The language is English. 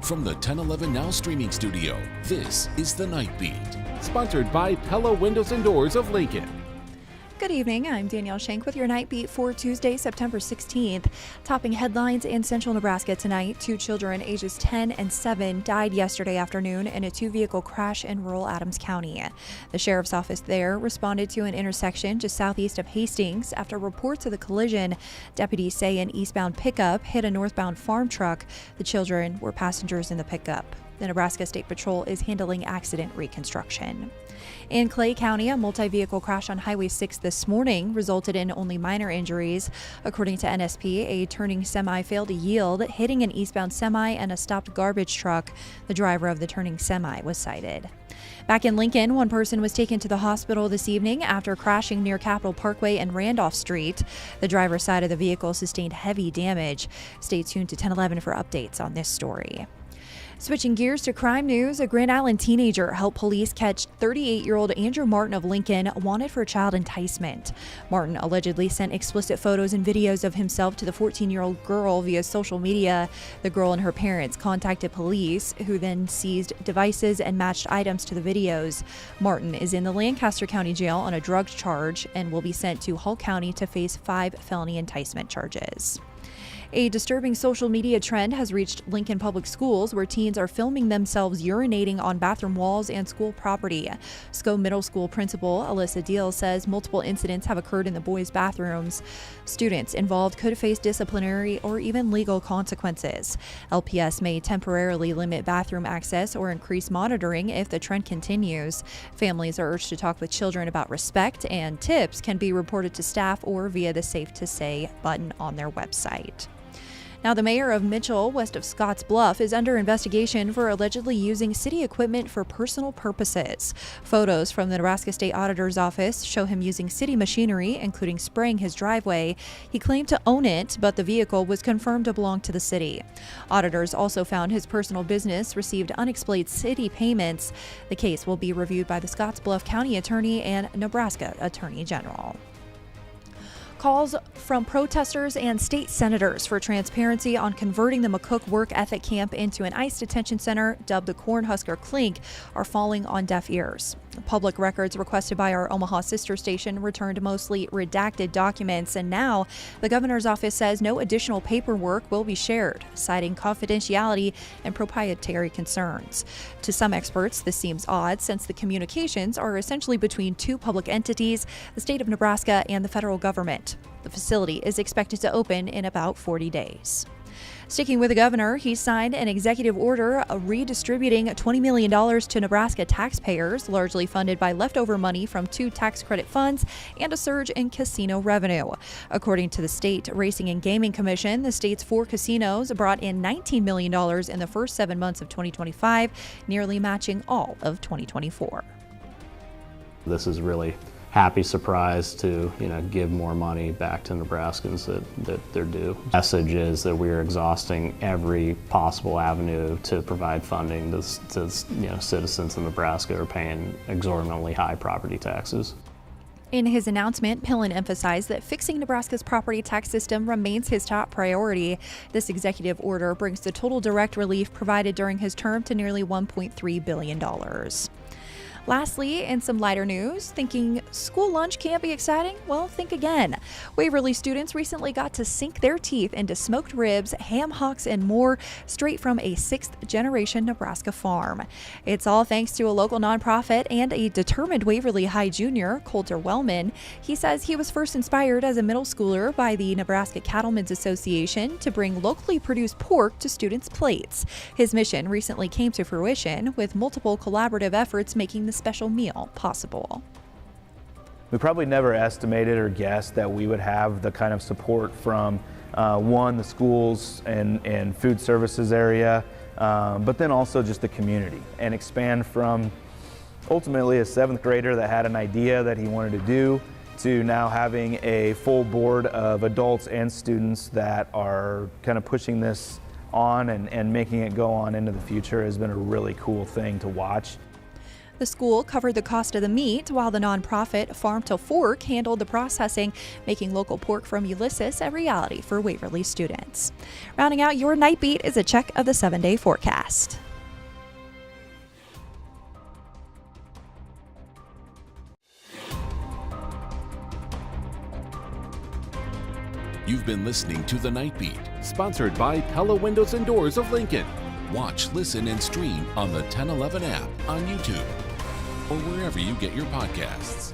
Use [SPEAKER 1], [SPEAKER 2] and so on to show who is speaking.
[SPEAKER 1] From the 1011 Now streaming studio, this is The Night Beat.
[SPEAKER 2] Sponsored by Pella Windows and Doors of Lincoln.
[SPEAKER 3] Good evening, I'm Danielle Shenk with your Night Beat for Tuesday, September 16th. Topping headlines in central Nebraska tonight, 2 children ages 10 and 7 died yesterday afternoon in a 2-vehicle crash in rural Adams County. The sheriff's office there responded to an intersection just southeast of Hastings after reports of the collision. Deputies say an eastbound pickup hit a northbound farm truck. The children were passengers in the pickup. The Nebraska State Patrol is handling accident reconstruction. In Clay County, a multi-vehicle crash on Highway 6 this morning resulted in only minor injuries. According to NSP, a turning semi failed to yield, hitting an eastbound semi and a stopped garbage truck. The driver of the turning semi was cited. Back in Lincoln, one person was taken to the hospital this evening after crashing near Capitol Parkway and Randolph Street. The driver's side of the vehicle sustained heavy damage. Stay tuned to 1011 for updates on this story. Switching gears to crime news, a Grand Island teenager helped police catch 38-year-old Andrew Martin of Lincoln wanted for child enticement. Martin allegedly sent explicit photos and videos of himself to the 14-year-old girl via social media. The girl and her parents contacted police, who then seized devices and matched items to the videos. Martin is in the Lancaster County Jail on a drug charge and will be sent to Hull County to face 5 felony enticement charges. A disturbing social media trend has reached Lincoln Public Schools, where teens are filming themselves urinating on bathroom walls and school property. SCO Middle School principal Alyssa Deal says multiple incidents have occurred in the boys' bathrooms. Students involved could face disciplinary or even legal consequences. LPS may temporarily limit bathroom access or increase monitoring if the trend continues. Families are urged to talk with children about respect, and tips can be reported to staff or via the Safe to Say button on their website. Now, the mayor of Mitchell, west of Scotts Bluff, is under investigation for allegedly using city equipment for personal purposes. Photos from the Nebraska State Auditor's office show him using city machinery, including spraying his driveway. He claimed to own it, but the vehicle was confirmed to belong to the city. Auditors also found his personal business received unexplained city payments. The case will be reviewed by the Scotts Bluff County Attorney and Nebraska Attorney General. Calls from protesters and state senators for transparency on converting the McCook work ethic camp into an ICE detention center, dubbed the Cornhusker Clink, are falling on deaf ears. Public records requested by our Omaha sister station returned mostly redacted documents, and now the governor's office says no additional paperwork will be shared, citing confidentiality and proprietary concerns. To some experts, this seems odd since the communications are essentially between 2 public entities, the state of Nebraska and the federal government. The facility is expected to open in about 40 days. Sticking with the governor, he signed an executive order redistributing $20 million to Nebraska taxpayers, largely funded by leftover money from 2 tax credit funds and a surge in casino revenue. According to the State Racing and Gaming Commission, the state's 4 casinos brought in $19 million in the first 7 months of 2025, nearly matching all of 2024.
[SPEAKER 4] This is really happy surprise to give more money back to Nebraskans that they're due. The message is that we are exhausting every possible avenue to provide funding to citizens in Nebraska who are paying exorbitantly high property taxes.
[SPEAKER 3] In his announcement, Pillen emphasized that fixing Nebraska's property tax system remains his top priority. This executive order brings the total direct relief provided during his term to nearly $1.3 billion. Lastly, in some lighter news, thinking school lunch can't be exciting? Well, think again. Waverly students recently got to sink their teeth into smoked ribs, ham hocks, and more straight from a 6th-generation Nebraska farm. It's all thanks to a local nonprofit and a determined Waverly High junior, Coulter Wellman. He says he was first inspired as a middle schooler by the Nebraska Cattlemen's Association to bring locally produced pork to students' plates. His mission recently came to fruition, with multiple collaborative efforts making the special meal possible.
[SPEAKER 5] We probably never estimated or guessed that we would have the kind of support from the schools and food services area, but then also just the community, and expand from ultimately a 7th grader that had an idea that he wanted to do to now having a full board of adults and students that are kind of pushing this on and making it go on into the future has been a really cool thing to watch.
[SPEAKER 3] The school covered the cost of the meat, while the nonprofit Farm to Fork handled the processing, making local pork from Ulysses a reality for Waverly students. Rounding out your Night Beat is a check of the 7-day forecast.
[SPEAKER 1] You've been listening to The Night Beat.
[SPEAKER 2] Sponsored by Pella Windows and Doors of Lincoln.
[SPEAKER 1] Watch, listen, and stream on the 1011 app on YouTube or wherever you get your podcasts.